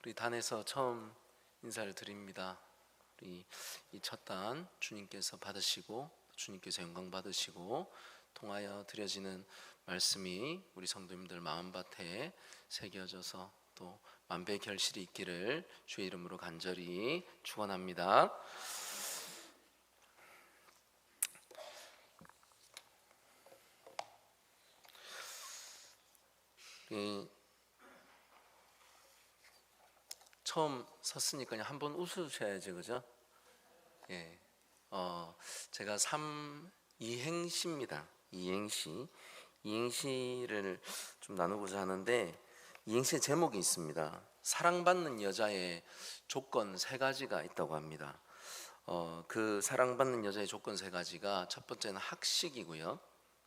우리 단에서 처음 인사를 드립니다. 우리 이 첫 단 주님께서 받으시고 주님께서 영광 받으시고 통하여 드려지는 말씀이 우리 성도님들 마음밭에 새겨져서 또 만배의 결실이 있기를 주의 이름으로 간절히 축원합니다. 처음 섰으니까 그냥 한번 웃으셔야지, 그죠? 예. 제가 이행시입니다. 이행시를 좀 나누고자 하는데, 이행시의 제목이 있습니다. 사랑받는 여자의 조건 세 가지가 있다고 합니다. 그 사랑받는 여자의 조건 세 가지가 첫 번째는 학식이고요,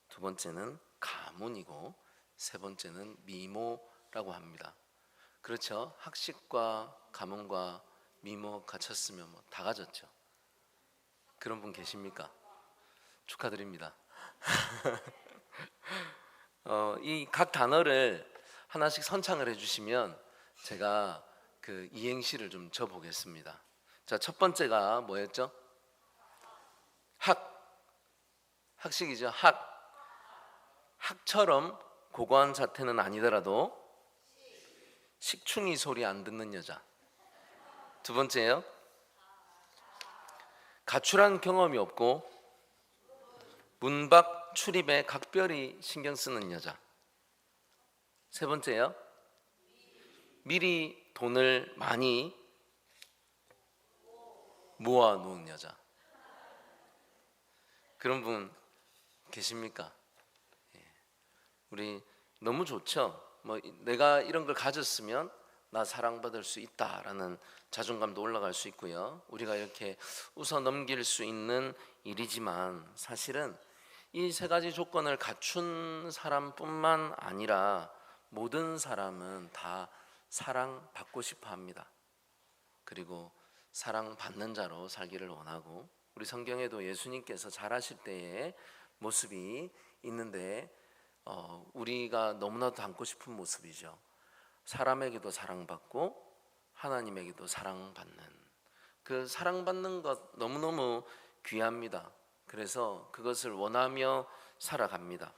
두 번째는 가문이고, 세 번째는 미모라고 합니다. 그렇죠? 학식과 가문과 미모 갖췄으면 뭐 다 가졌죠. 그런 분 계십니까? 축하드립니다. 이 각 단어를 하나씩 선창을 해주시면 제가 그 이행시를 좀 져보겠습니다. 자, 첫 번째가 뭐였죠? 학식이죠. 학처럼 고고한 자태는 아니더라도 식충이 소리 안 듣는 여자. 두 번째요, 가출한 경험이 없고 문 밖 출입에 각별히 신경 쓰는 여자. 세 번째요, 미리 돈을 많이 모아 놓은 여자. 그런 분 계십니까? 우리 너무 좋죠. 뭐 내가 이런 걸 가졌으면 나 사랑받을 수 있다라는 자존감도 올라갈 수 있고요. 우리가 이렇게 웃어 넘길 수 있는 일이지만 사실은 이 세 가지 조건을 갖춘 사람뿐만 아니라 모든 사람은 다 사랑받고 싶어 합니다. 그리고 사랑받는 자로 살기를 원하고, 우리 성경에도 예수님께서 잘하실 때의 모습이 있는데 우리가 너무나도 닮고 싶은 모습이죠. 사람에게도 사랑받고 하나님에게도 사랑받는, 그 사랑받는 것 너무너무 귀합니다. 그래서 그것을 원하며 살아갑니다.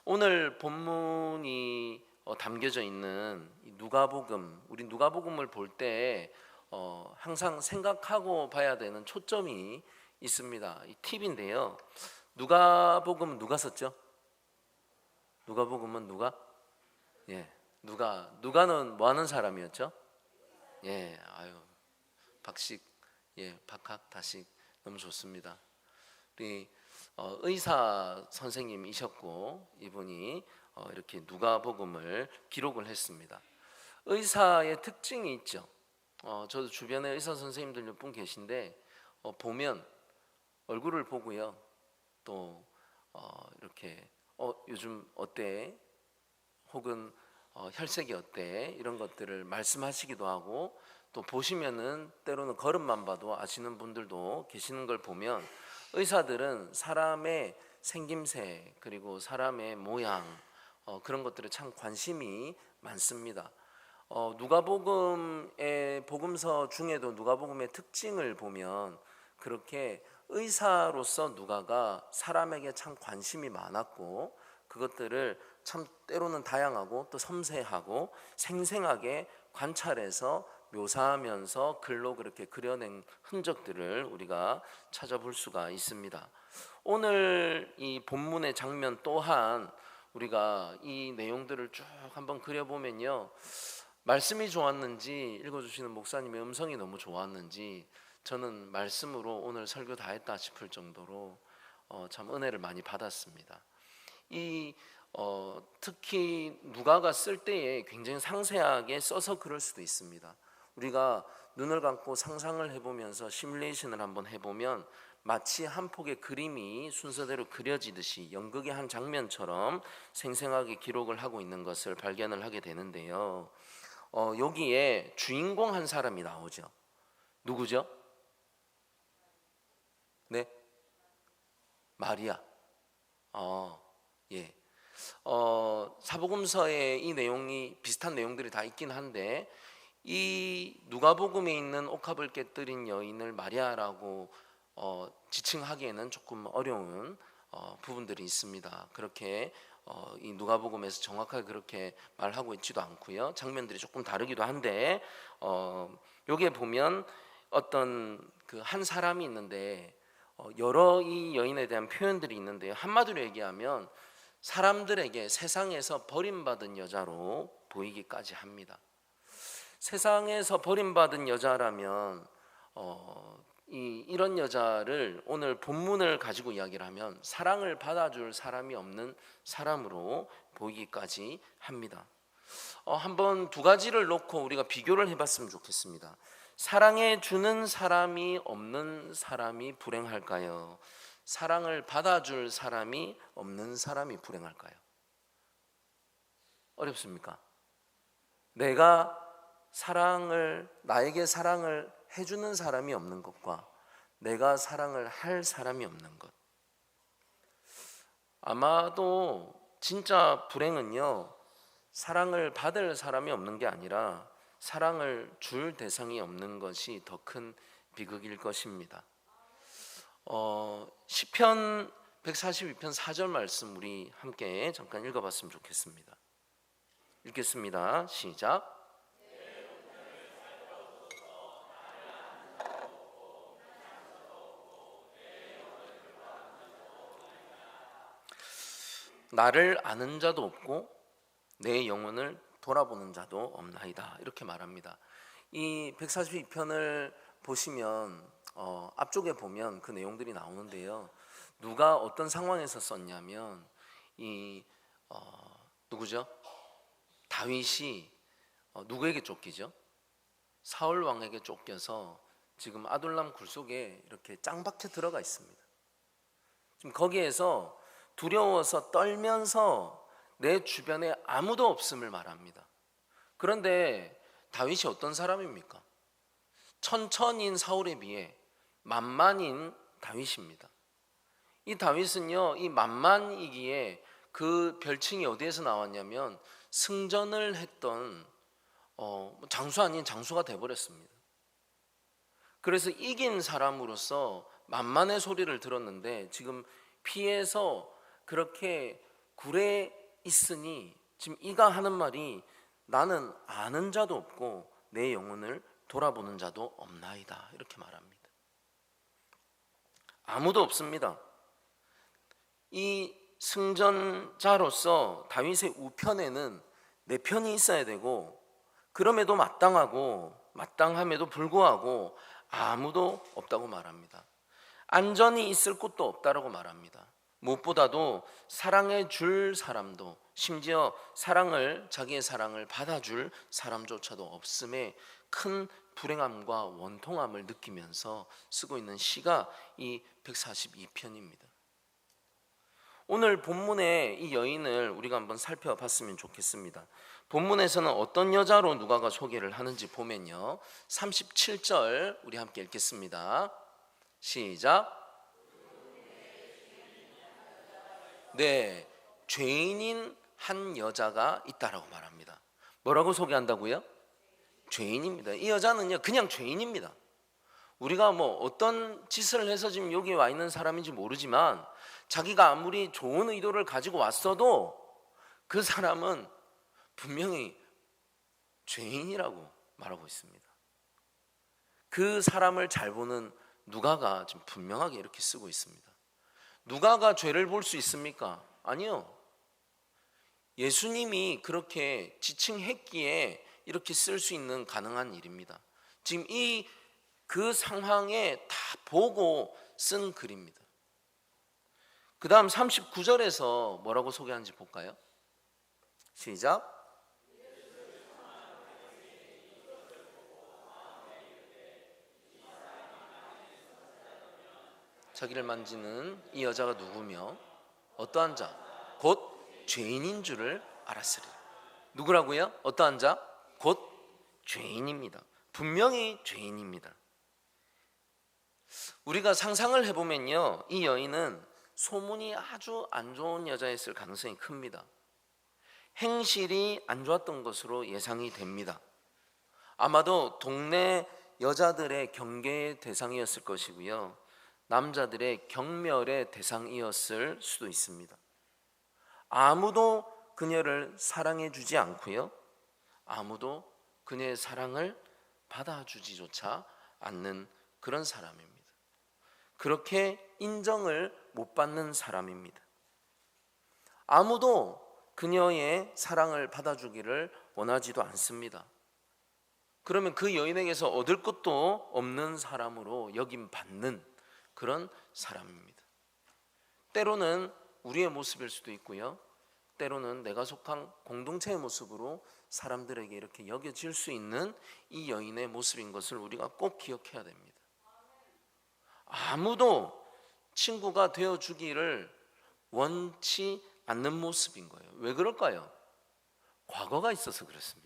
오늘 본문이 담겨져 있는 누가복음, 우리 누가복음을 볼 때 항상 생각하고 봐야 되는 초점이 있습니다. 이 팁인데요. 누가복음은 누가 썼죠? 누가복음은 누가? 예, 누가는 뭐 하는 사람이었죠? 예, 박식, 예, 박학, 다식, 너무 좋습니다. 우리 의사 선생님이셨고 이분이 이렇게 누가복음을 기록을 했습니다. 의사의 특징이 있죠. 저도 주변에 의사 선생님들 몇 분 계신데 보면 얼굴을 보고요, 또 이렇게 요즘 어때? 혹은 혈색이 어때? 이런 것들을 말씀하시기도 하고, 또 보시면은 때로는 걸음만 봐도 아시는 분들도 계시는 걸 보면 의사들은 사람의 생김새 그리고 사람의 모양 그런 것들에 참 관심이 많습니다. 누가복음의 복음서 중에도 누가복음의 특징을 보면 그렇게 의사로서 누가가 사람에게 참 관심이 많았고, 그것들을 참 때로는 다양하고 또 섬세하고 생생하게 관찰해서 묘사하면서 글로 그렇게 그려낸 흔적들을 우리가 찾아볼 수가 있습니다. 오늘 이 본문의 장면 또한 우리가 이 내용들을 쭉 한번 그려보면요, 말씀이 좋았는지 읽어주시는 목사님의 음성이 너무 좋았는지 저는 말씀으로 오늘 설교 다 했다 싶을 정도로 참 은혜를 많이 받았습니다. 특히 누가가 쓸 때에 굉장히 상세하게 써서 그럴 수도 있습니다. 우리가 눈을 감고 상상을 해보면서 시뮬레이션을 한번 해보면 마치 한 폭의 그림이 순서대로 그려지듯이 연극의 한 장면처럼 생생하게 기록을 하고 있는 것을 발견을 하게 되는데요. 여기에 주인공 한 사람이 나오죠. 누구죠? 네? 마리아. 예. 사복음서에 이 내용이 비슷한 내용들이 다 있긴 한데 이 누가복음에 있는 옥합을 깨뜨린 여인을 마리아라고 지칭하기에는 조금 어려운 부분들이 있습니다. 그렇게 이 누가복음에서 정확하게 그렇게 말하고 있지도 않고요. 장면들이 조금 다르기도 한데 여기에 보면 어떤 그 한 사람이 있는데 여러 이 여인에 대한 표현들이 있는데요. 한마디로 얘기하면 사람들에게 세상에서 버림받은 여자로 보이기까지 합니다. 세상에서 버림받은 여자라면 이런 여자를 오늘 본문을 가지고 이야기를 하면 사랑을 받아줄 사람이 없는 사람으로 보이기까지 합니다. 한번 두 가지를 놓고 우리가 비교를 해봤으면 좋겠습니다. 사랑해 주는 사람이 없는 사람이 불행할까요? 사랑을 받아줄 사람이 없는 사람이 불행할까요? 어렵습니까? 나에게 사랑을 해주는 사람이 없는 것과 내가 사랑을 할 사람이 없는 것. 아마도 진짜 불행은요, 사랑을 받을 사람이 없는 게 아니라 사랑을 줄 대상이 없는 것이 더 큰 비극일 것입니다. 시편 142편 4절 말씀 우리 함께 잠깐 읽어봤으면 좋겠습니다. 읽겠습니다. 시작. 나를 아는 자도 없고 내 영혼을 돌아보는 자도 없나이다. 이렇게 말합니다. 이 142편을 보시면 앞쪽에 보면 그 내용들이 나오는데요. 누가 어떤 상황에서 썼냐면 누구죠? 다윗이 누구에게 쫓기죠? 사울 왕에게 쫓겨서 지금 아둘람 굴 속에 이렇게 짱박혀 들어가 있습니다. 지금 거기에서 두려워서 떨면서 내 주변에 아무도 없음을 말합니다. 그런데 다윗이 어떤 사람입니까? 천천인 사울에 비해 만만인 다윗입니다. 이 다윗은요, 이 만만이기에 그 별칭이 어디에서 나왔냐면 승전을 했던 장수 아닌 장수가 돼버렸습니다. 그래서 이긴 사람으로서 만만의 소리를 들었는데 지금 피해서 그렇게 굴에 있으니 지금 이가 하는 말이 나는 아는 자도 없고 내 영혼을 돌아보는 자도 없나이다. 이렇게 말합니다. 아무도 없습니다. 이 승전자로서 다윗의 우편에는 내 편이 있어야 되고 그럼에도 마땅함에도 불구하고 아무도 없다고 말합니다. 안전이 있을 곳도 없다라고 말합니다. 무엇보다도 사랑해 줄 사람도 심지어 자기의 사랑을 받아줄 사람조차도 없음에 큰 불행함과 원통함을 느끼면서 쓰고 있는 시가 이 142편입니다. 오늘 본문의 이 여인을 우리가 한번 살펴봤으면 좋겠습니다. 본문에서는 어떤 여자로 누가가 소개를 하는지 보면요, 37절 우리 함께 읽겠습니다. 시작. 네, 죄인인 한 여자가 있다라고 말합니다. 뭐라고 소개한다고요? 죄인입니다. 이 여자는요, 그냥 죄인입니다. 우리가 뭐 어떤 짓을 해서 지금 여기 와 있는 사람인지 모르지만 자기가 아무리 좋은 의도를 가지고 왔어도 그 사람은 분명히 죄인이라고 말하고 있습니다. 그 사람을 잘 보는 누가가 지금 분명하게 이렇게 쓰고 있습니다. 누가가 죄를 볼 수 있습니까? 아니요. 예수님이 그렇게 지칭했기에 이렇게 쓸 수 있는 가능한 일입니다. 지금 그 상황에 다 보고 쓴 글입니다. 그 다음 39절에서 뭐라고 소개하는지 볼까요? 시작. 자기를 만지는 이 여자가 누구며 어떠한 자? 곧 죄인인 줄을 알았으리. 누구라고요? 어떠한 자? 곧 죄인입니다. 분명히 죄인입니다. 우리가 상상을 해보면요, 이 여인은 소문이 아주 안 좋은 여자였을 가능성이 큽니다. 행실이 안 좋았던 것으로 예상이 됩니다. 아마도 동네 여자들의 경계의 대상이었을 것이고요, 남자들의 경멸의 대상이었을 수도 있습니다. 아무도 그녀를 사랑해 주지 않고요, 아무도 그녀의 사랑을 받아주지조차 않는 그런 사람입니다. 그렇게 인정을 못 받는 사람입니다. 아무도 그녀의 사랑을 받아주기를 원하지도 않습니다. 그러면 그 여인에게서 얻을 것도 없는 사람으로 여김받는 그런 사람입니다. 때로는 우리의 모습일 수도 있고요, 때로는 내가 속한 공동체의 모습으로 사람들에게 이렇게 여겨질 수 있는 이 여인의 모습인 것을 우리가 꼭 기억해야 됩니다. 아무도 친구가 되어주기를 원치 않는 모습인 거예요. 왜 그럴까요? 과거가 있어서 그렇습니다.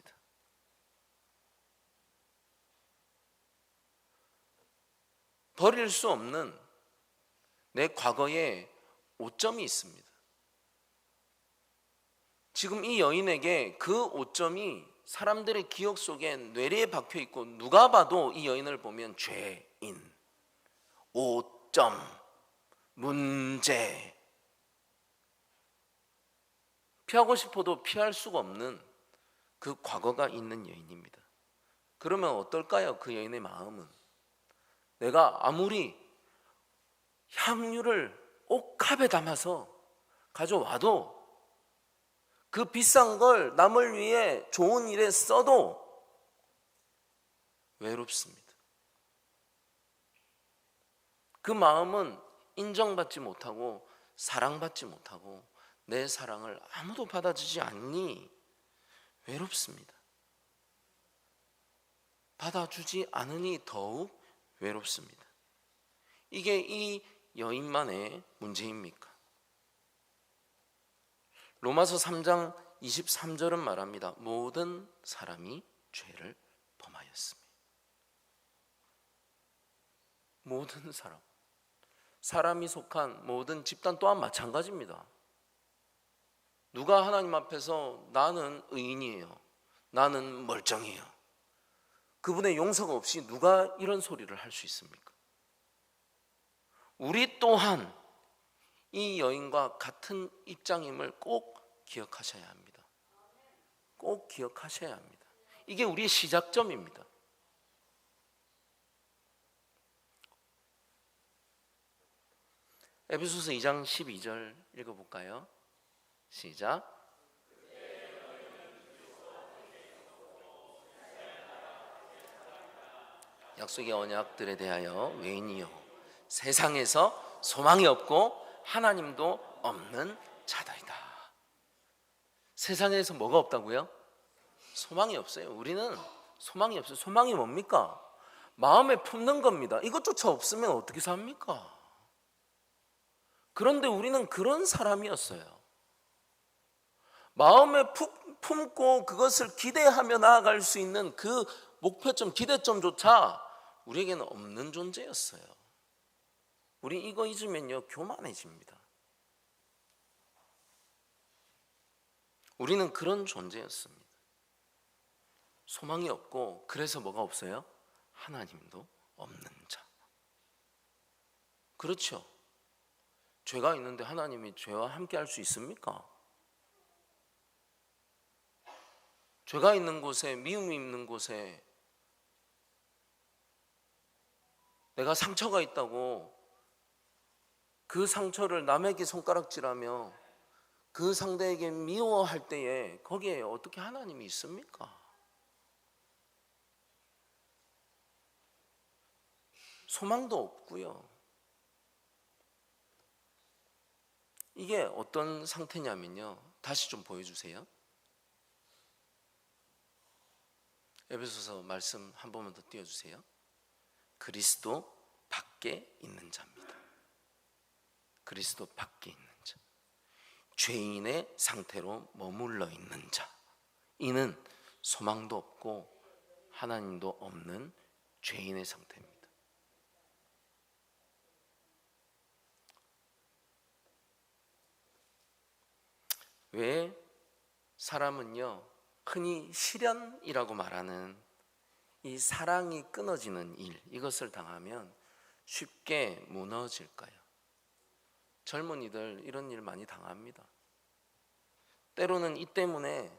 버릴 수 없는 내 과거에 오점이 있습니다. 지금 이 여인에게 그 오점이 사람들의 기억 속에 뇌리에 박혀 있고, 누가 봐도 이 여인을 보면 죄인, 오점, 문제, 피하고 싶어도 피할 수가 없는 그 과거가 있는 여인입니다. 그러면 어떨까요? 그 여인의 마음은 내가 아무리 향유를 옥합에 담아서 가져와도, 그 비싼 걸 남을 위해 좋은 일에 써도 외롭습니다. 그 마음은 인정받지 못하고 사랑받지 못하고 내 사랑을 아무도 받아주지 않니 외롭습니다. 받아주지 않으니 더욱 외롭습니다. 이게 이 여인만의 문제입니까? 로마서 3장 23절은 말합니다. 모든 사람이 죄를 범하였습니다. 모든 사람이 속한 모든 집단 또한 마찬가지입니다. 누가 하나님 앞에서 나는 의인이에요, 나는 멀쩡해요, 그분의 용서가 없이 누가 이런 소리를 할 수 있습니까? 우리 또한 이 여인과 같은 입장임을 꼭 기억하셔야 합니다. 꼭 기억하셔야 합니다. 이게 우리의 시작점입니다. 에베소서 2장 12절 읽어볼까요? 시작. 약속의 언약들에 대하여 외인이요 세상에서 소망이 없고 하나님도 없는 자들이다. 세상에서 뭐가 없다고요? 소망이 없어요. 우리는 소망이 없어요. 소망이 뭡니까? 마음에 품는 겁니다. 이것조차 없으면 어떻게 삽니까? 그런데 우리는 그런 사람이었어요. 마음에 품고 그것을 기대하며 나아갈 수 있는 그 목표점, 기대점조차 우리에게는 없는 존재였어요. 우리 이거 잊으면요 교만해집니다. 우리는 그런 존재였습니다. 소망이 없고, 그래서 뭐가 없어요? 하나님도 없는 자. 그렇죠. 죄가 있는데 하나님이 죄와 함께 할 수 있습니까? 죄가 있는 곳에, 미움이 있는 곳에 내가 상처가 있다고 그 상처를 남에게 손가락질하며 그 상대에게 미워할 때에 거기에 어떻게 하나님이 있습니까? 소망도 없고요. 이게 어떤 상태냐면요, 다시 좀 보여주세요. 에베소서 말씀 한 번만 더 띄워주세요. 그리스도 밖에 있는 자입니다. 그리스도 밖에 있는 자, 죄인의 상태로 머물러 있는 자, 이는 소망도 없고 하나님도 없는 죄인의 상태입니다. 왜 사람은요 흔히 시련이라고 말하는 이 사랑이 끊어지는 일, 이것을 당하면 쉽게 무너질까요? 젊은이들 이런 일 많이 당합니다. 때로는 이 때문에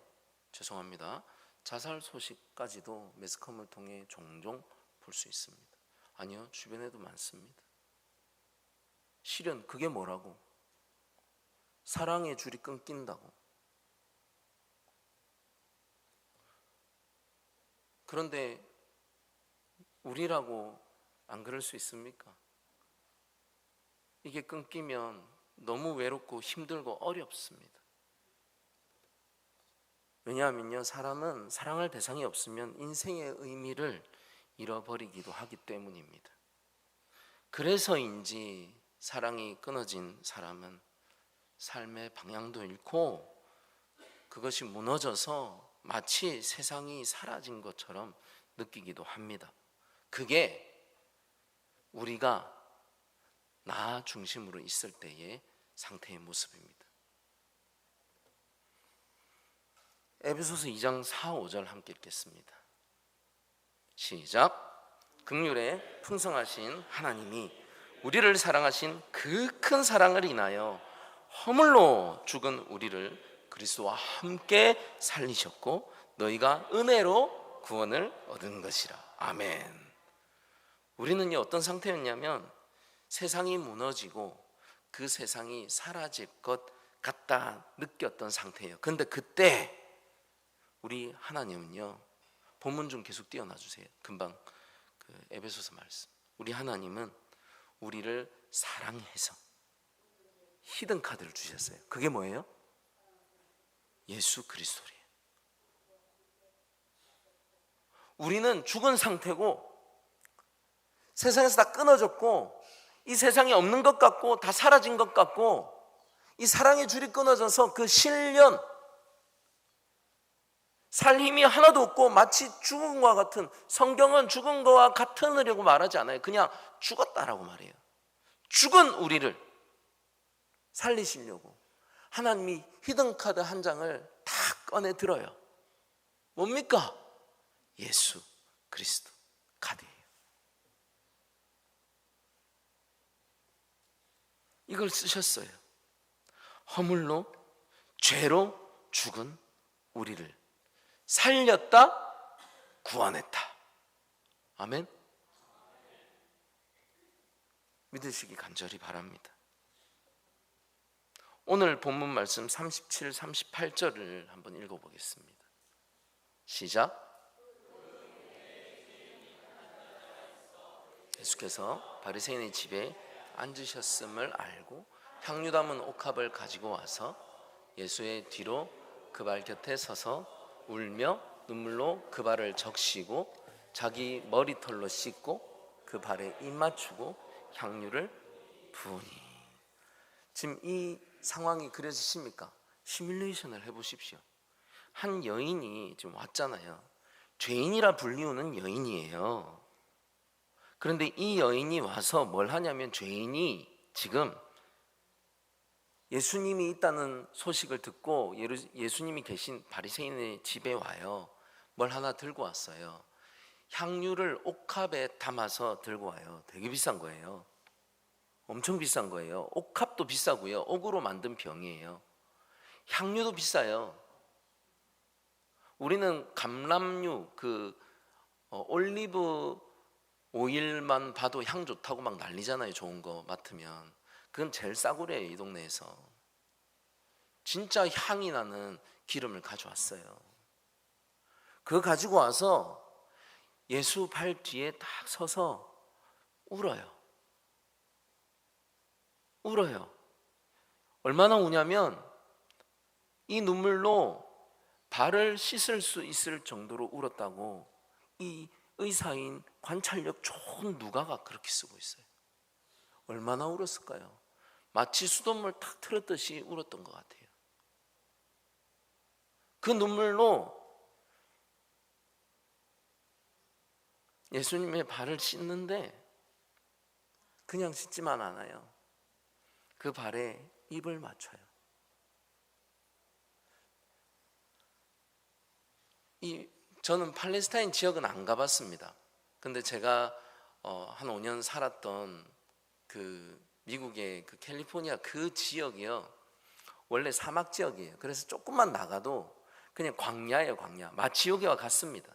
죄송합니다, 자살 소식까지도 매스컴을 통해 종종 볼 수 있습니다. 아니요, 주변에도 많습니다. 실은 그게 뭐라고? 사랑의 줄이 끊긴다고. 그런데 우리라고 안 그럴 수 있습니까? 이게 끊기면 너무 외롭고 힘들고 어렵습니다. 왜냐하면요, 사람은 사랑할 대상이 없으면 인생의 의미를 잃어버리기도 하기 때문입니다. 그래서인지 사랑이 끊어진 사람은 삶의 방향도 잃고 그것이 무너져서 마치 세상이 사라진 것처럼 느끼기도 합니다. 그게 우리가 나 중심으로 있을 때의 상태의 모습입니다. 에베소서 2장 4, 5절 함께 읽겠습니다. 시작. 긍휼에 풍성하신 하나님이 우리를 사랑하신 그 큰 사랑을 인하여 허물로 죽은 우리를 그리스도와 함께 살리셨고 너희가 은혜로 구원을 얻은 것이라. 아멘. 우리는요, 어떤 상태였냐면 세상이 무너지고 그 세상이 사라질 것 같다 느꼈던 상태예요. 그런데 그때 우리 하나님은요, 본문 좀 계속 띄워놔 주세요. 금방 그 에베소서 말씀. 우리 하나님은 우리를 사랑해서 히든 카드를 주셨어요. 그게 뭐예요? 예수 그리스도예요. 우리는 죽은 상태고 세상에서 다 끊어졌고 이 세상에 없는 것 같고 다 사라진 것 같고 이 사랑의 줄이 끊어져서 그 실련 살 힘이 하나도 없고 마치 죽은 것과 같은, 성경은 죽은 것과 같으려고 말하지 않아요. 그냥 죽었다라고 말해요. 죽은 우리를 살리시려고 하나님이 히든카드 한 장을 다 꺼내 들어요. 뭡니까? 예수 그리스도 카드예요. 이걸 쓰셨어요. 허물로 죄로 죽은 우리를 살렸다, 구원했다. 아멘. 믿으시기 간절히 바랍니다. 오늘 본문 말씀 37, 38절을 한번 읽어보겠습니다. 시작. 예수께서 바리새인의 집에 앉으셨음을 알고 향유 담은 옥합을 가지고 와서 예수의 뒤로 그 발 곁에 서서 울며 눈물로 그 발을 적시고 자기 머리털로 씻고 그 발에 입 맞추고 향유를 부으니. 지금 이 상황이 그려지십니까? 시뮬레이션을 해보십시오. 한 여인이 지금 왔잖아요. 죄인이라 불리우는 여인이에요. 그런데 이 여인이 와서 뭘 하냐면, 죄인이 지금 예수님이 있다는 소식을 듣고 예수님이 계신 바리새인의 집에 와요. 뭘 하나 들고 왔어요. 향유를 옥합에 담아서 들고 와요. 되게 비싼 거예요. 엄청 비싼 거예요. 옥합도 비싸고요, 옥으로 만든 병이에요. 향유도 비싸요. 우리는 감람유, 올리브 오일만 봐도 향 좋다고 막 난리잖아요. 좋은 거 맡으면. 그건 제일 싸구려예요, 이 동네에서. 진짜 향이 나는 기름을 가져왔어요. 그거 가지고 와서 예수 발 뒤에 딱 서서 울어요. 얼마나 우냐면 이 눈물로 발을 씻을 수 있을 정도로 울었다고 이 의사인 관찰력 좋은 누가가 그렇게 쓰고 있어요. 얼마나 울었을까요? 마치 수돗물 탁 틀었듯이 울었던 것 같아요. 그 눈물로 예수님의 발을 씻는데 그냥 씻지만 않아요. 그 발에 입을 맞춰요. 이 저는 팔레스타인 지역은 안 가봤습니다. 근데 제가 한 5년 살았던 그 미국의 그 캘리포니아 그 지역이요, 원래 사막 지역이에요. 그래서 조금만 나가도 그냥 광야예요, 광야. 마치 여기와 같습니다.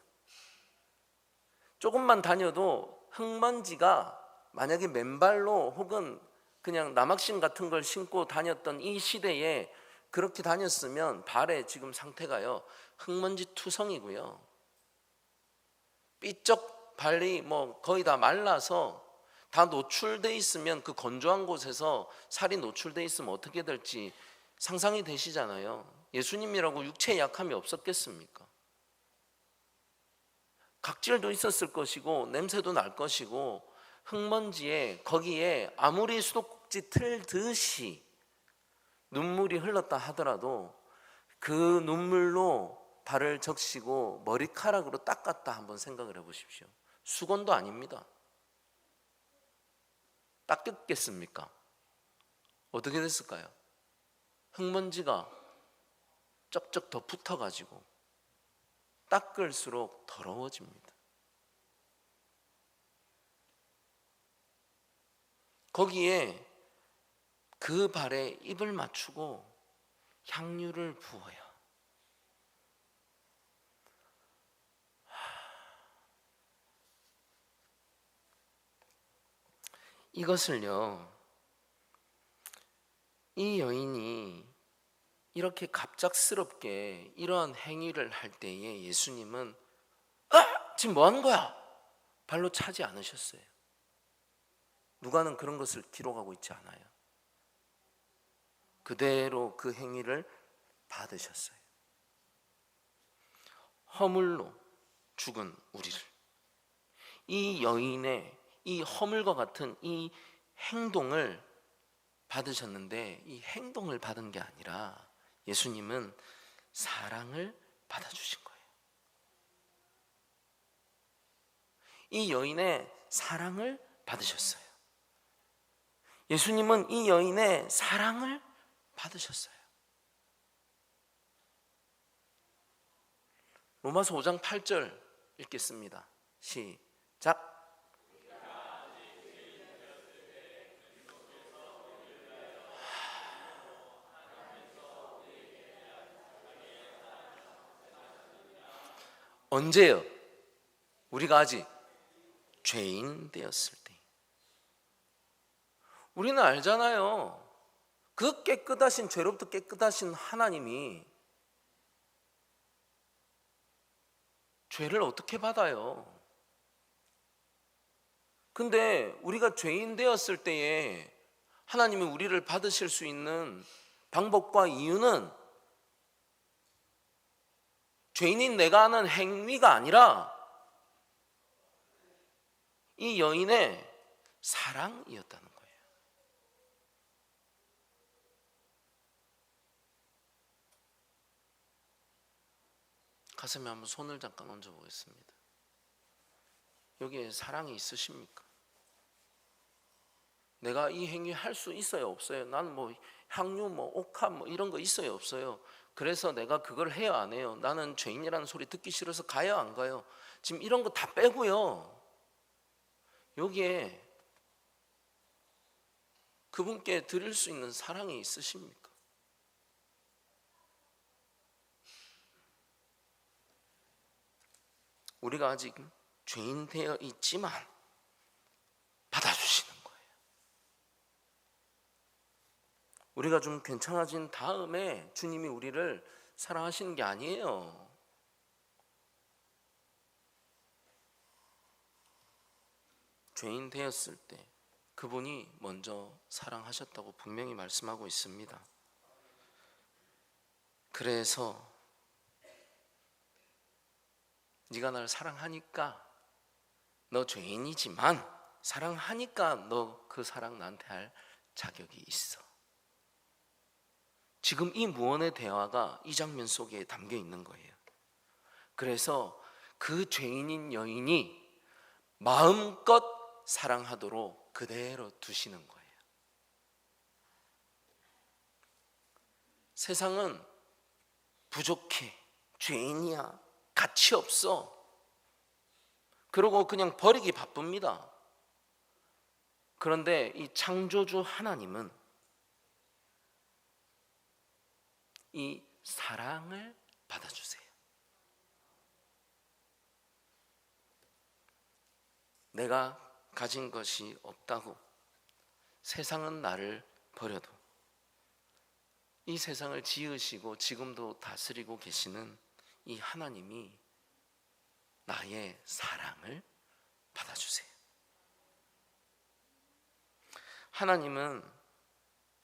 조금만 다녀도 흙먼지가, 만약에 맨발로 혹은 그냥 남학신 같은 걸 신고 다녔던 이 시대에 그렇게 다녔으면 발의 지금 상태가요, 흙먼지 투성이고요, 삐쩍 발이 뭐 거의 다 말라서 다 노출돼 있으면, 그 건조한 곳에서 살이 노출돼 있으면 어떻게 될지 상상이 되시잖아요. 예수님이라고 육체에 약함이 없었겠습니까? 각질도 있었을 것이고 냄새도 날 것이고, 흙먼지에 거기에 아무리 수도꼭지 틀듯이 눈물이 흘렀다 하더라도 그 눈물로 발을 적시고 머리카락으로 닦았다 한번 생각을 해보십시오. 수건도 아닙니다. 닦였겠습니까? 어떻게 됐을까요? 흙먼지가 쩍쩍 더 붙어가지고 닦을수록 더러워집니다. 거기에 그 발에 입을 맞추고 향유를 부어요. 이것을요, 이 여인이 이렇게 갑작스럽게 이러한 행위를 할 때에 예수님은 지금 뭐 하는 거야? 발로 차지 않으셨어요. 누가는 그런 것을 기록하고 있지 않아요. 그대로 그 행위를 받으셨어요. 허물로 죽은 우리를, 이 여인의 이 허물과 같은 이 행동을 받으셨는데, 이 행동을 받은 게 아니라 예수님은 사랑을 받아주신 거예요. 이 여인의 사랑을 받으셨어요. 예수님은 이 여인의 사랑을 받으셨어요. 로마서 5장 8절 읽겠습니다. 시작. 언제요? 우리가 아직 죄인 되었을 때. 우리는 알잖아요. 그 깨끗하신, 죄로부터 깨끗하신 하나님이 죄를 어떻게 받아요? 근데 우리가 죄인 되었을 때에 하나님이 우리를 받으실 수 있는 방법과 이유는 죄인인 내가 하는 행위가 아니라 이 여인의 사랑이었다는 거예요. 가슴에 한번 손을 잠깐 얹어 보겠습니다. 여기에 사랑이 있으십니까? 내가 이 행위 할 수 있어요, 없어요? 나는 뭐 향유, 뭐 옥합, 뭐 이런 거 있어요, 없어요? 그래서 내가 그걸 해요, 안 해요? 나는 죄인이라는 소리 듣기 싫어서 가요, 안 가요? 지금 이런 거 다 빼고요, 여기에 그분께 드릴 수 있는 사랑이 있으십니까? 우리가 아직 죄인 되어 있지만 받아주시는 거예요. 우리가 좀 괜찮아진 다음에 주님이 우리를 사랑하시는 게 아니에요. 죄인 되었을 때 그분이 먼저 사랑하셨다고 분명히 말씀하고 있습니다. 그래서 네가 날 사랑하니까, 너 죄인이지만 사랑하니까 너 그 사랑 나한테 할 자격이 있어. 지금 이 무언의 대화가 이 장면 속에 담겨 있는 거예요. 그래서 그 죄인인 여인이 마음껏 사랑하도록 그대로 두시는 거예요. 세상은 부족해, 죄인이야, 가치 없어. 그러고 그냥 버리기 바쁩니다. 그런데 이 창조주 하나님은 이 사랑을 받아주세요. 내가 가진 것이 없다고 세상은 나를 버려도 이 세상을 지으시고 지금도 다스리고 계시는 이 하나님이 나의 사랑을 받아주세요. 하나님은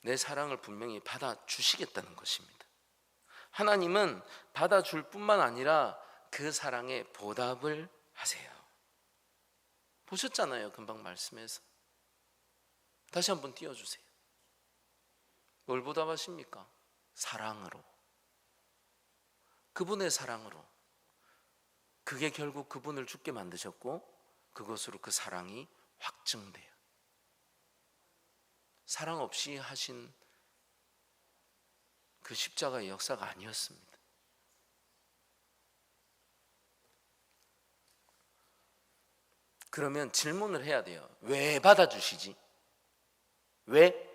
내 사랑을 분명히 받아주시겠다는 것입니다. 하나님은 받아줄 뿐만 아니라 그 사랑에 보답을 하세요. 보셨잖아요, 금방 말씀에서. 다시 한번 띄워주세요. 뭘 보답하십니까? 사랑으로. 그분의 사랑으로. 그게 결국 그분을 죽게 만드셨고 그것으로 그 사랑이 확증돼요. 사랑 없이 하신 그 십자가의 역사가 아니었습니다. 그러면 질문을 해야 돼요. 왜 받아주시지? 왜?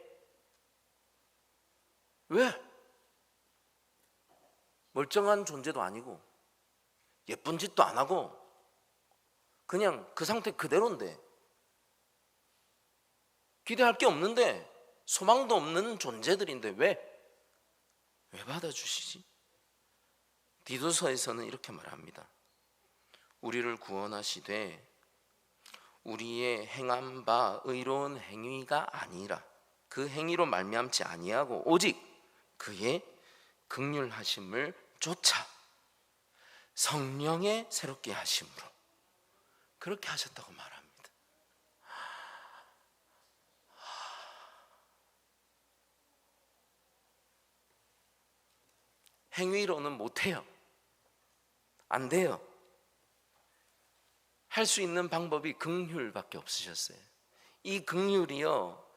멀쩡한 존재도 아니고 예쁜 짓도 안 하고 그냥 그 상태 그대로인데, 기대할 게 없는데, 소망도 없는 존재들인데 왜 받아주시지? 디도서에서는 이렇게 말합니다. 우리를 구원하시되 우리의 행한 바 의로운 행위가 아니라 그 행위로 말미암지 아니하고 오직 그의 긍휼하심을 쫓아 성령의 새롭게 하심으로 그렇게 하셨다고 말합니다. 행위로는 못해요. 안 돼요. 할 수 있는 방법이 긍휼밖에 없으셨어요. 이 긍휼이요,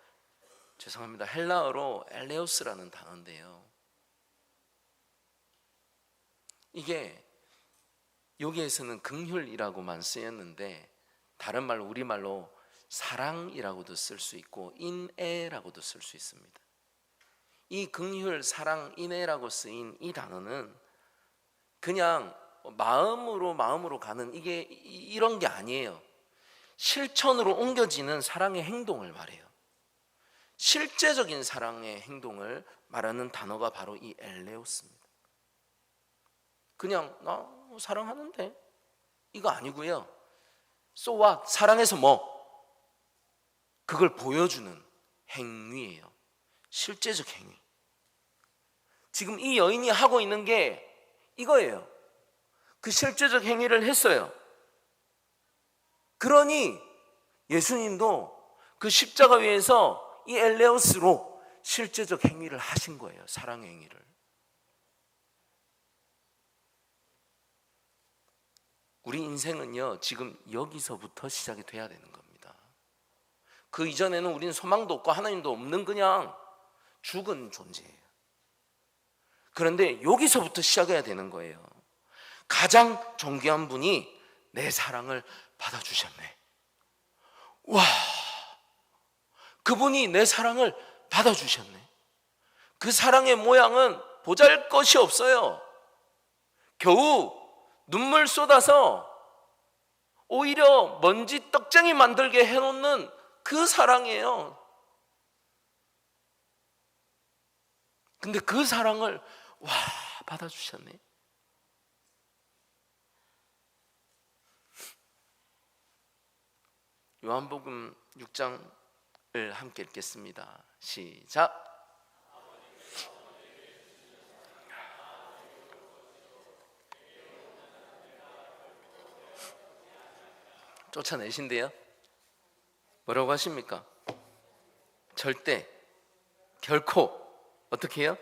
죄송합니다, 헬라어로 엘레오스라는 단어인데요, 이게 여기에서는 긍휼이라고만 쓰였는데 다른 말로, 우리말로 사랑이라고도 쓸 수 있고 인애라고도 쓸 수 있습니다. 이 긍휼, 사랑, 인애라고 쓰인 이 단어는 그냥 마음으로 가는 이게 이런 게 아니에요. 실천으로 옮겨지는 사랑의 행동을 말해요. 실제적인 사랑의 행동을 말하는 단어가 바로 이 엘레오스입니다. 그냥 나 사랑하는데 이거 아니고요. So what? 사랑해서 뭐? 그걸 보여주는 행위예요. 실제적 행위. 지금 이 여인이 하고 있는 게 이거예요. 그 실제적 행위를 했어요. 그러니 예수님도 그 십자가 위에서 이 엘레오스로 실제적 행위를 하신 거예요. 사랑의 행위를. 우리 인생은요, 지금 여기서부터 시작이 돼야 되는 겁니다. 그 이전에는 우리는 소망도 없고 하나님도 없는 그냥 죽은 존재예요. 그런데 여기서부터 시작해야 되는 거예요. 가장 존귀한 분이 내 사랑을 받아주셨네. 와, 그분이 내 사랑을 받아주셨네. 그 사랑의 모양은 보잘것이 없어요. 겨우 눈물 쏟아서 오히려 먼지 떡쟁이 만들게 해놓는 그 사랑이에요. 근데 그 사랑을 받아주셨네. 요한복음 6장을 함께 읽겠습니다. 시작. 쫓아내신대요. 뭐라고 하십니까? 절대, 결코 어떻게 해요?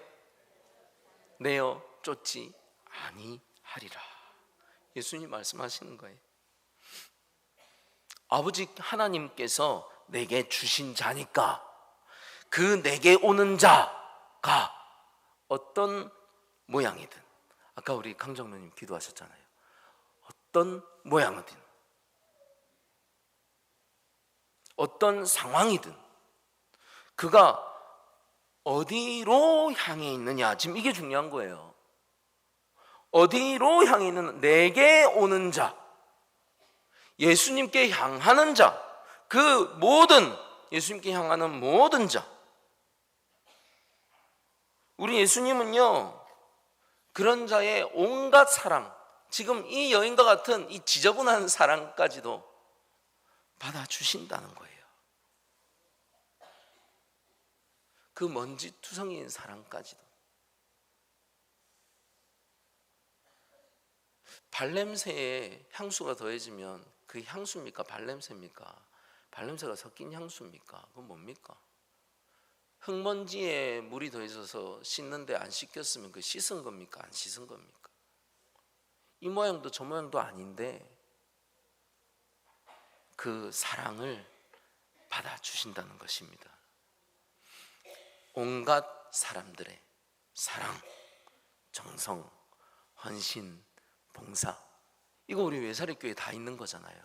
내어 쫓지 아니하리라. 예수님 말씀하시는 거예요. 아버지 하나님께서 내게 주신 자니까 그 내게 오는 자가 어떤 모양이든, 아까 우리 강정로님 기도하셨잖아요. 어떤 모양이든 어떤 상황이든 그가 어디로 향해 있느냐, 지금 이게 중요한 거예요. 어디로 향해 있는, 내게 오는 자, 예수님께 향하는 자, 그 모든 예수님께 향하는 모든 자, 우리 예수님은요 그런 자의 온갖 사랑, 지금 이 여인과 같은 이 지저분한 사랑까지도 받아주신다는 거예요. 그 먼지투성이인 사랑까지도. 발냄새에 향수가 더해지면 그 향수입니까? 발냄새입니까? 발냄새가 섞인 향수입니까? 그건 뭡니까? 흙먼지에 물이 더해져서 씻는데 안 씻겼으면 그 씻은 겁니까? 안 씻은 겁니까? 이 모양도 저 모양도 아닌데 그 사랑을 받아주신다는 것입니다. 온갖 사람들의 사랑, 정성, 헌신, 봉사, 이거 우리 외사리교회에 다 있는 거잖아요.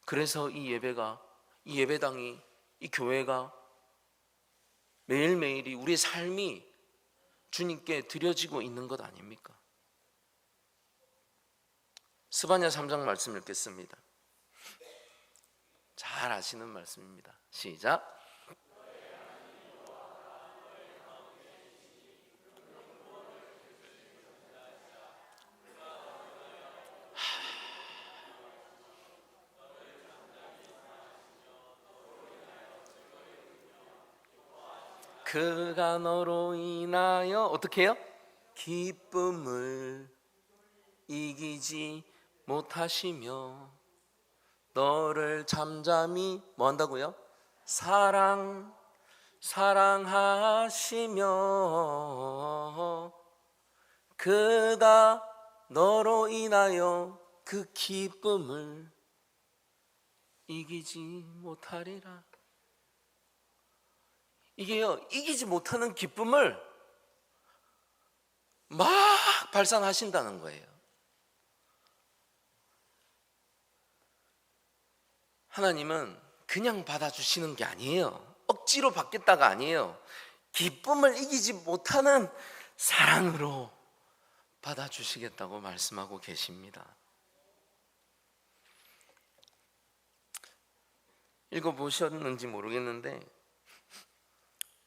그래서 이 예배가, 이 예배당이, 이 교회가 매일매일이 우리의 삶이 주님께 드려지고 있는 것 아닙니까? 스바냐 3장 말씀 읽겠습니다. 잘 아시는 말씀입니다. 시작. 그가 너로 인하여 어떻게 해요? 기쁨을 이기지 못하시며 너를 잠잠히 뭐 한다고요? 사랑하시며 그가 너로 인하여 그 기쁨을 이기지 못하리라. 이게요, 이기지 못하는 기쁨을 막 발산하신다는 거예요. 하나님은 그냥 받아주시는 게 아니에요. 억지로 받겠다가 아니에요. 기쁨을 이기지 못하는 사랑으로 받아주시겠다고 말씀하고 계십니다. 읽어보셨는지 모르겠는데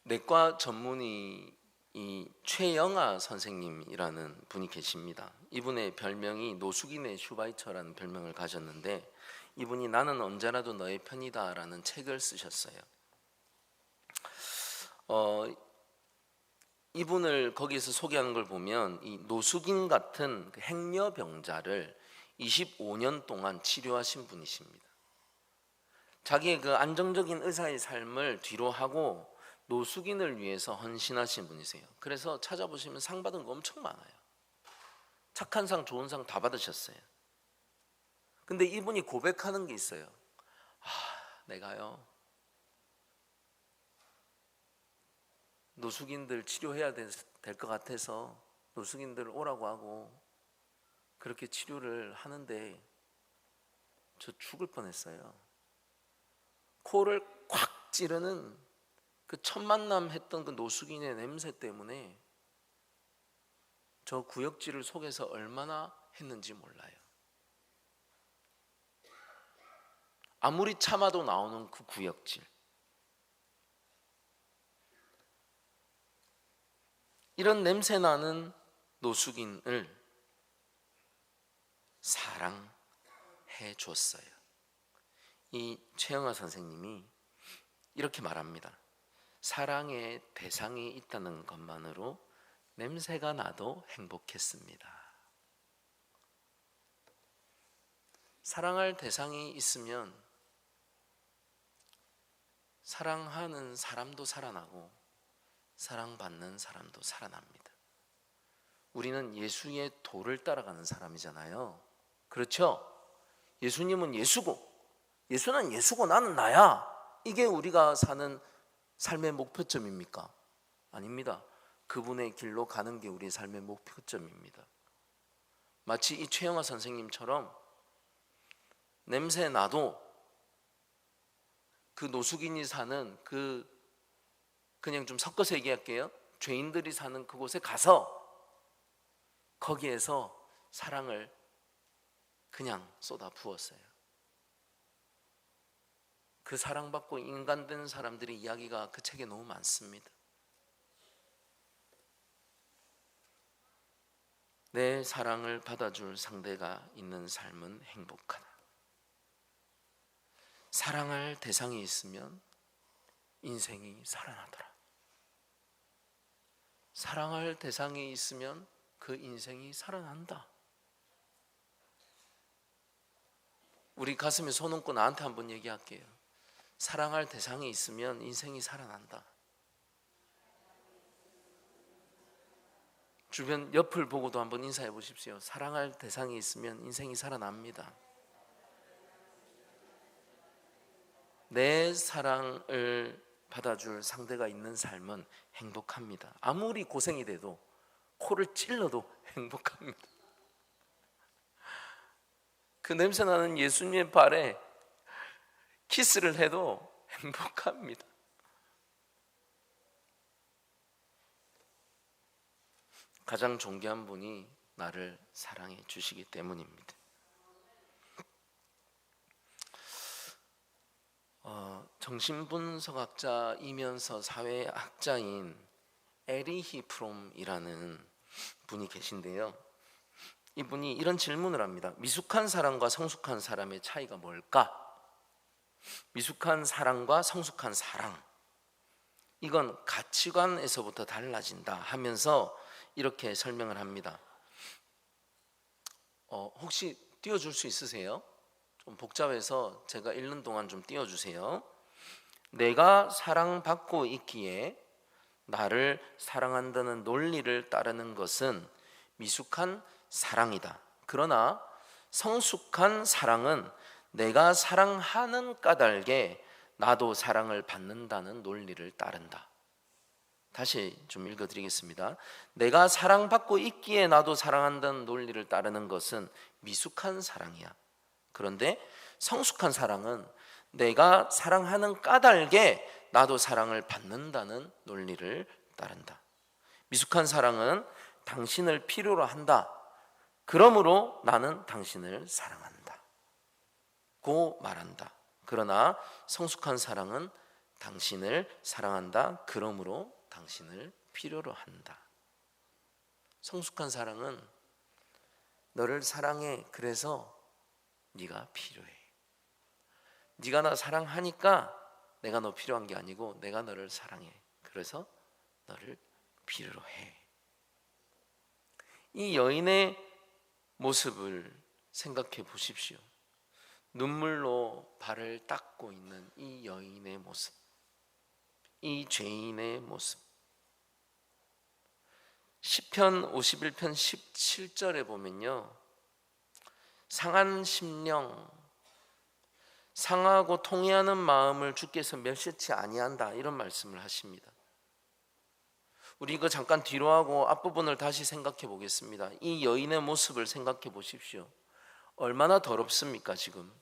내과 전문의 이 최영아 선생님이라는 분이 계십니다. 이분의 별명이 노숙인의 슈바이처라는 별명을 가졌는데 이분이 나는 언제라도 너의 편이다 라는 책을 쓰셨어요. 이분을 거기에서 소개하는 걸 보면 이 노숙인 같은 그 행여병자를 25년 동안 치료하신 분이십니다. 자기의 그 안정적인 의사의 삶을 뒤로 하고 노숙인을 위해서 헌신하신 분이세요. 그래서 찾아보시면 상 받은 거 엄청 많아요. 착한 상, 좋은 상 다 받으셨어요. 근데 이분이 고백하는 게 있어요. 내가요 노숙인들 치료해야 될 것 같아서 노숙인들 오라고 하고 그렇게 치료를 하는데 저 죽을 뻔했어요. 코를 콱 찌르는 그 첫 만남 했던 그 노숙인의 냄새 때문에 저 구역질을 속에서 얼마나 했는지 몰라요. 아무리 참아도 나오는 그 구역질. 이런 냄새 나는 노숙인을 사랑해 줬어요. 이 최영아 선생님이 이렇게 말합니다. 사랑의 대상이 있다는 것만으로 냄새가 나도 행복했습니다. 사랑할 대상이 있으면 사랑하는 사람도 살아나고 사랑받는 사람도 살아납니다. 우리는 예수의 도를 따라가는 사람이잖아요. 그렇죠? 예수님은 예수고 예수는 예수고 나는 나야. 이게 우리가 사는 삶의 목표점입니까? 아닙니다. 그분의 길로 가는 게 우리의 삶의 목표점입니다. 마치 이 최영하 선생님처럼 냄새 나도 그 노숙인이 사는 그냥 좀 섞어서 얘기할게요. 죄인들이 사는 그곳에 가서 거기에서 사랑을 그냥 쏟아 부었어요. 그 사랑받고 인간된 사람들의 이야기가 그 책에 너무 많습니다. 내 사랑을 받아줄 상대가 있는 삶은 행복하다. 사랑할 대상이 있으면 인생이 살아나더라. 사랑할 대상이 있으면 그 인생이 살아난다. 우리 가슴에 손 얹고 나한테 한번 얘기할게요. 사랑할 대상이 있으면 인생이 살아난다. 주변 옆을 보고도 한번 인사해 보십시오. 사랑할 대상이 있으면 인생이 살아납니다. 내 사랑을 받아줄 상대가 있는 삶은 행복합니다. 아무리 고생이 돼도 코를 찔러도 행복합니다. 그 냄새나는 예수님의 발에 키스를 해도 행복합니다. 가장 존귀한 분이 나를 사랑해 주시기 때문입니다. 정신분석학자이면서 사회학자인 에리히 프롬이라는 분이 계신데요. 이분이 이런 질문을 합니다. 미숙한 사랑과 성숙한 사람의 차이가 뭘까? 미숙한 사랑과 성숙한 사랑, 이건 가치관에서부터 달라진다 하면서 이렇게 설명을 합니다. 혹시 띄워줄 수 있으세요? 좀 복잡해서 제가 읽는 동안 좀 띄워주세요. 내가 사랑받고 있기에 나를 사랑한다는 논리를 따르는 것은 미숙한 사랑이다. 그러나 성숙한 사랑은 내가 사랑하는 까닭에 나도 사랑을 받는다는 논리를 따른다. 다시 좀 읽어드리겠습니다. 내가 사랑받고 있기에 나도 사랑한다는 논리를 따르는 것은 미숙한 사랑이야. 그런데 성숙한 사랑은 내가 사랑하는 까닭에 나도 사랑을 받는다는 논리를 따른다. 미숙한 사랑은 당신을 필요로 한다. 그러므로 나는 당신을 사랑한다 고 말한다. 그러나 성숙한 사랑은 당신을 사랑한다. 그러므로 당신을 필요로 한다. 성숙한 사랑은 너를 사랑해. 그래서 네가 필요해. 네가 나 사랑하니까 내가 너 필요한 게 아니고 내가 너를 사랑해. 그래서 너를 필요로 해. 이 여인의 모습을 생각해 보십시오. 눈물로 발을 닦고 있는 이 여인의 모습, 이 죄인의 모습. 시편 51편 17절에 보면요, 상한 심령, 상하고 통회하는 마음을 주께서 멸시치 아니한다, 이런 말씀을 하십니다. 우리 이거 잠깐 뒤로 하고 앞부분을 다시 생각해 보겠습니다. 이 여인의 모습을 생각해 보십시오. 얼마나 더럽습니까? 지금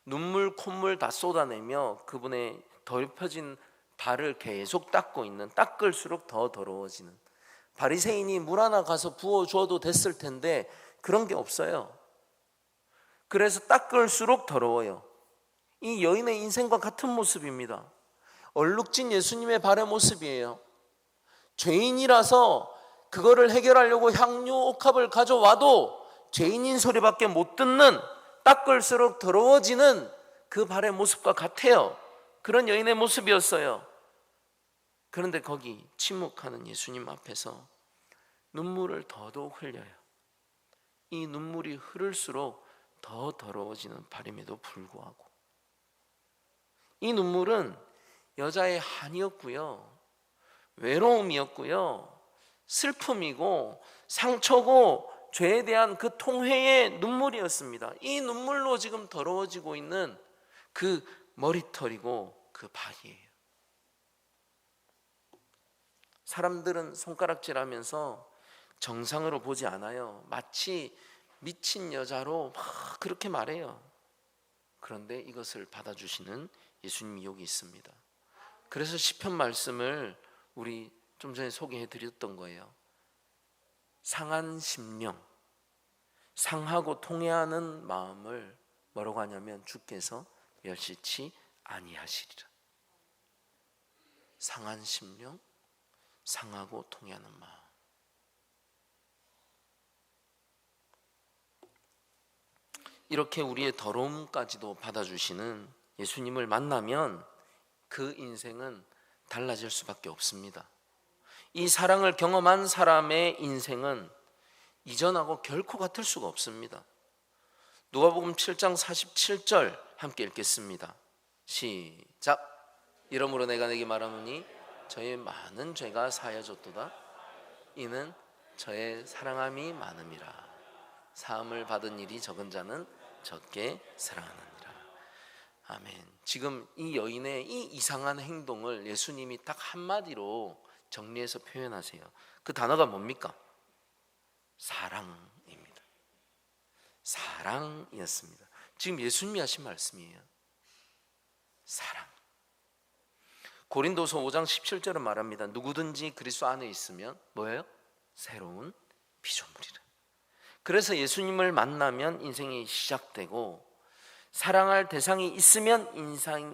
눈물 콧물 다 쏟아내며 그분의 더럽혀진 발을 계속 닦고 있는, 닦을수록 더 더러워지는, 바리새인이 물 하나 가서 부어줘도 됐을 텐데 그런 게 없어요. 그래서 닦을수록 더러워요. 이 여인의 인생과 같은 모습입니다. 얼룩진 예수님의 발의 모습이에요. 죄인이라서 그거를 해결하려고 향유 옥합을 가져와도 죄인인 소리밖에 못 듣는, 닦을수록 더러워지는 그 발의 모습과 같아요. 그런 여인의 모습이었어요. 그런데 거기 침묵하는 예수님 앞에서 눈물을 더더욱 흘려요. 이 눈물이 흐를수록 더 더러워지는 발임에도 불구하고 이 눈물은 여자의 한이었고요, 외로움이었고요, 슬픔이고 상처고 죄에 대한 그 통회의 눈물이었습니다. 이 눈물로 지금 더러워지고 있는 그 머리털이고 그 발이에요. 사람들은 손가락질하면서 정상으로 보지 않아요. 마치 미친 여자로 막 그렇게 말해요. 그런데 이것을 받아주시는 예수님이 여기 있습니다. 그래서 시편 말씀을 우리 좀 전에 소개해 드렸던 거예요. 상한 심령, 상하고 통회하는 마음을 뭐라고 하냐면 주께서 멸시치 아니하시리라. 상한 심령, 상하고 통회하는 마음. 이렇게 우리의 더러움까지도 받아주시는 예수님을 만나면 그 인생은 달라질 수밖에 없습니다. 이 사랑을 경험한 사람의 인생은 이전하고 결코 같을 수가 없습니다. 누가복음 7장 47절 함께 읽겠습니다. 시작. 이러므로 내가 내게 말하노니 저의 많은 죄가 사하여졌도다. 이는 저의 사랑함이 많음이라. 사함을 받은 일이 적은 자는 적게 사랑하느니라. 아멘. 지금 이 여인의 이 이상한 행동을 예수님이 딱 한마디로 정리해서 표현하세요. 그 단어가 뭡니까? 사랑입니다. 사랑이었습니다. 지금 예수님이 하신 말씀이에요. 사랑. 고린도서 5장 17절은 말합니다. 누구든지 그리스도 안에 있으면 뭐예요? 새로운 피조물이라. 그래서 예수님을 만나면 인생이 시작되고, 사랑할 대상이 있으면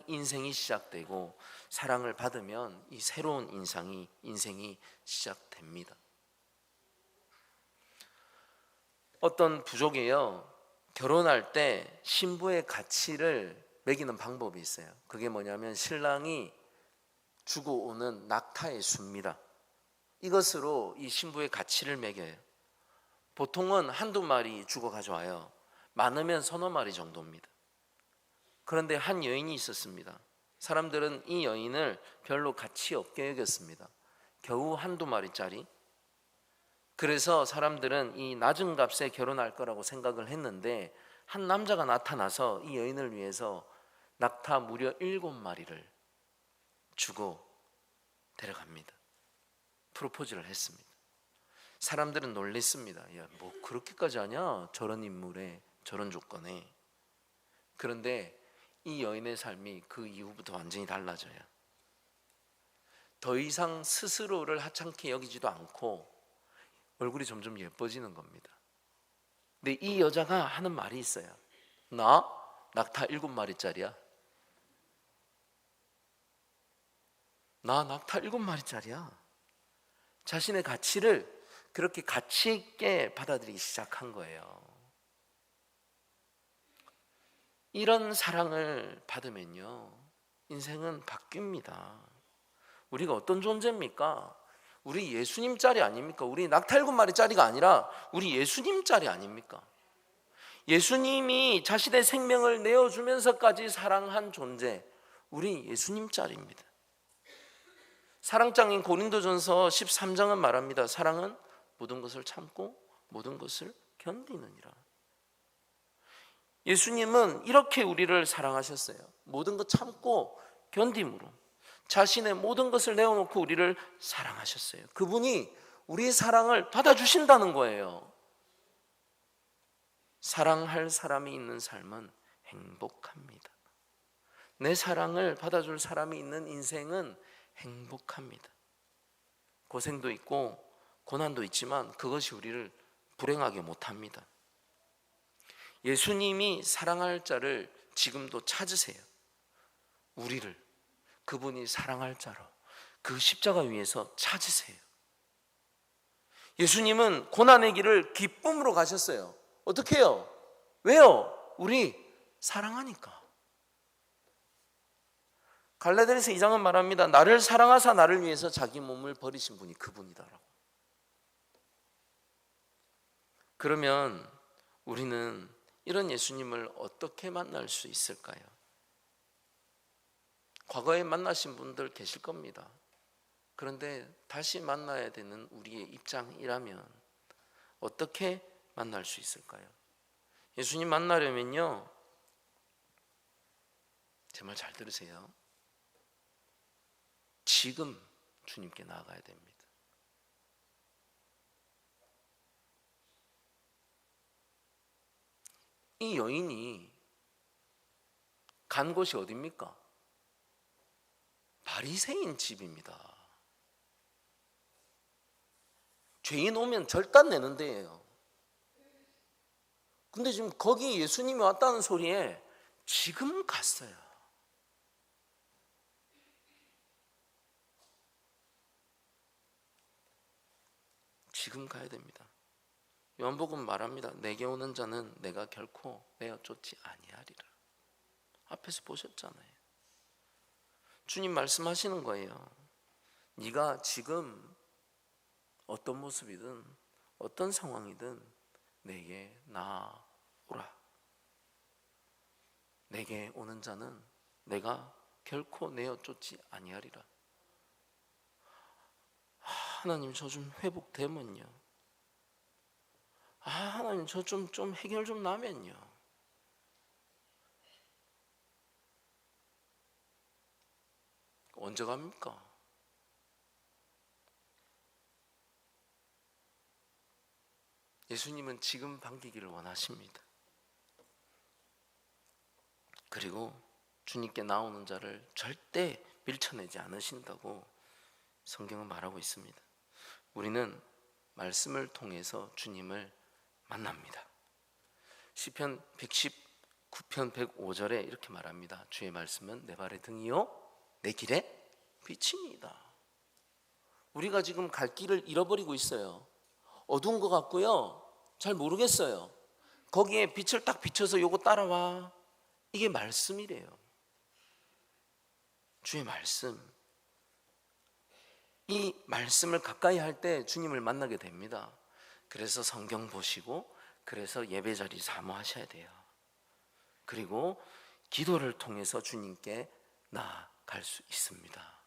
인생이 시작되고, 사랑을 받으면 이 새로운 인생이 시작됩니다. 어떤 부족이에요. 결혼할 때 신부의 가치를 매기는 방법이 있어요. 그게 뭐냐면 신랑이 주고 오는 낙타의 수입니다. 이것으로 이 신부의 가치를 매겨요. 보통은 한두 마리 주고 가져와요. 많으면 서너 마리 정도입니다. 그런데 한 여인이 있었습니다. 사람들은 이 여인을 별로 가치 없게 여겼습니다. 겨우 한두 마리짜리. 그래서 사람들은 이 낮은 값에 결혼할 거라고 생각을 했는데, 한 남자가 나타나서 이 여인을 위해서 낙타 무려 7마리를 주고 데려갑니다. 프로포즈를 했습니다. 사람들은 놀랬습니다. 야, 뭐 그렇게까지 하냐? 저런 인물에, 저런 조건에. 그런데 이 여인의 삶이 그 이후부터 완전히 달라져요. 더 이상 스스로를 하찮게 여기지도 않고 얼굴이 점점 예뻐지는 겁니다. 근데 이 여자가 하는 말이 있어요. 나 낙타 7마리짜리야. 나 낙타 7마리짜리야. 자신의 가치를 그렇게 가치 있게 받아들이기 시작한 거예요. 이런 사랑을 받으면요, 인생은 바뀝니다. 우리가 어떤 존재입니까? 우리 예수님 짤이 아닙니까? 우리 낙타 7마리짜리가 아니라 우리 예수님 짤이 아닙니까? 예수님이 자신의 생명을 내어주면서까지 사랑한 존재, 우리 예수님 짤입니다. 사랑장인 고린도전서 13장은 말합니다. 사랑은 모든 것을 참고 모든 것을 견디느니라. 예수님은 이렇게 우리를 사랑하셨어요. 모든 것 참고 견딤으로 자신의 모든 것을 내어놓고 우리를 사랑하셨어요. 그분이 우리의 사랑을 받아주신다는 거예요. 사랑할 사람이 있는 삶은 행복합니다. 내 사랑을 받아줄 사람이 있는 인생은 행복합니다. 고생도 있고 고난도 있지만 그것이 우리를 불행하게 못합니다. 예수님이 사랑할 자를 지금도 찾으세요. 우리를 그분이 사랑할 자로 그 십자가 위에서 찾으세요. 예수님은 고난의 길을 기쁨으로 가셨어요. 어떻게 해요? 왜요? 우리 사랑하니까. 갈라디아서 2장은 말합니다. 나를 사랑하사 나를 위해서 자기 몸을 버리신 분이 그분이다라고. 그러면 우리는 이런 예수님을 어떻게 만날 수 있을까요? 과거에 만나신 분들 계실 겁니다. 그런데 다시 만나야 되는 우리의 입장이라면 어떻게 만날 수 있을까요? 예수님 만나려면요, 제 말 잘 들으세요. 지금 주님께 나아가야 됩니다. 이 여인이 간 곳이 어디입니까? 바리새인 집입니다. 죄인 오면 절단 내는 데예요. 근데 지금 거기 예수님이 왔다는 소리에 지금 갔어요. 지금 가야 됩니다. 요한복음 말합니다. 내게 오는 자는 내가 결코 내어 쫓지 아니하리라. 앞에서 보셨잖아요. 주님 말씀하시는 거예요. 네가 지금 어떤 모습이든 어떤 상황이든 내게 나오라. 내게 오는 자는 내가 결코 내어 쫓지 아니하리라. 하나님 저 좀 회복되면요. 하나님 저 좀 해결 좀 나면요. 언제 갑니까? 예수님은 지금 반기기를 원하십니다. 그리고 주님께 나오는 자를 절대 밀쳐내지 않으신다고 성경은 말하고 있습니다. 우리는 말씀을 통해서 주님을 만납니다. 시편 119편 105절에 이렇게 말합니다. 주의 말씀은 내 발의 등이요 내 길에 빛입니다. 우리가 지금 갈 길을 잃어버리고 있어요. 어두운 것 같고요. 잘 모르겠어요. 거기에 빛을 딱 비춰서 요거 따라와. 이게 말씀이래요. 주의 말씀. 이 말씀을 가까이 할 때 주님을 만나게 됩니다. 그래서 성경 보시고 그래서 예배 자리 사모하셔야 돼요. 그리고 기도를 통해서 주님께 나아갈 수 있습니다.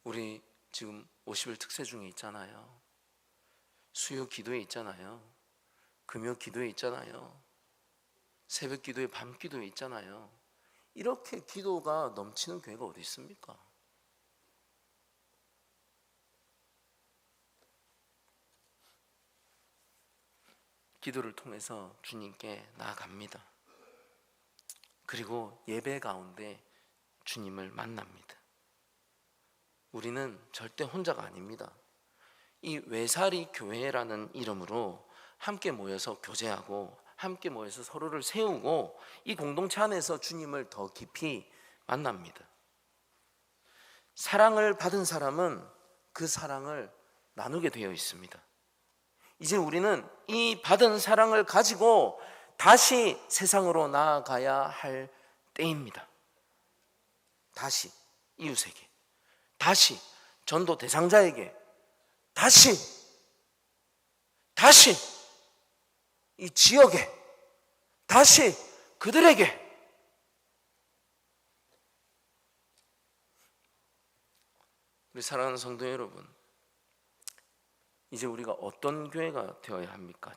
우리 지금 50일 특세 중에 있잖아요. 수요 기도에 있잖아요. 금요 기도에 있잖아요. 새벽 기도에 밤 기도에 있잖아요. 이렇게 기도가 넘치는 교회가 어디 있습니까? 기도를 통해서 주님께 나아갑니다. 그리고 예배 가운데 주님을 만납니다. 우리는 절대 혼자가 아닙니다. 이 외사리 교회라는 이름으로 함께 모여서 교제하고 함께 모여서 서로를 세우고 이 공동체 안에서 주님을 더 깊이 만납니다. 사랑을 받은 사람은 그 사랑을 나누게 되어 있습니다. 이제 우리는 이 받은 사랑을 가지고 다시 세상으로 나아가야 할 때입니다. 다시 이웃에게, 다시 전도 대상자에게, 다시 이 지역에, 다시 그들에게. 우리 사랑하는 성도 여러분, 이제 우리가 어떤 교회가 되어야 합니까?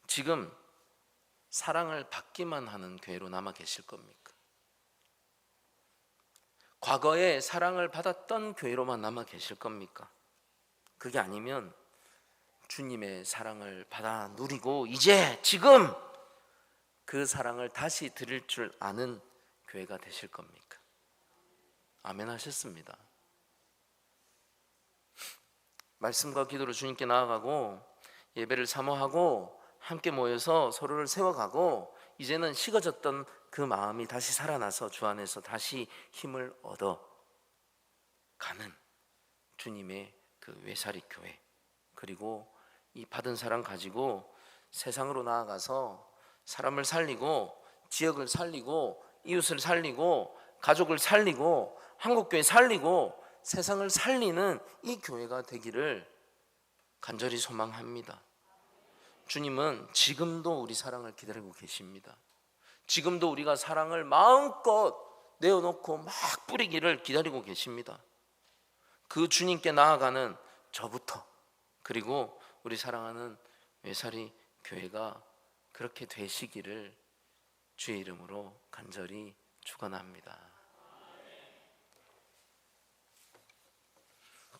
지금 사랑을 받기만 하는 교회로 남아 계실 겁니까? 과거에 사랑을 받았던 교회로만 남아 계실 겁니까? 그게 아니면 주님의 사랑을 받아 누리고 이제 지금 그 사랑을 다시 드릴 줄 아는 교회가 되실 겁니까? 아멘 하셨습니다. 말씀과 기도로 주님께 나아가고 예배를 사모하고 함께 모여서 서로를 세워가고 이제는 식어졌던 그 마음이 다시 살아나서 주 안에서 다시 힘을 얻어 가는 주님의 그 외사리 교회, 그리고 이 받은 사랑 가지고 세상으로 나아가서 사람을 살리고 지역을 살리고 이웃을 살리고 가족을 살리고 한국교회 살리고 세상을 살리는 이 교회가 되기를 간절히 소망합니다. 주님은 지금도 우리 사랑을 기다리고 계십니다. 지금도 우리가 사랑을 마음껏 내어놓고 막 뿌리기를 기다리고 계십니다. 그 주님께 나아가는 저부터, 그리고 우리 사랑하는 외사리 교회가 그렇게 되시기를 주의 이름으로 간절히 축원합니다.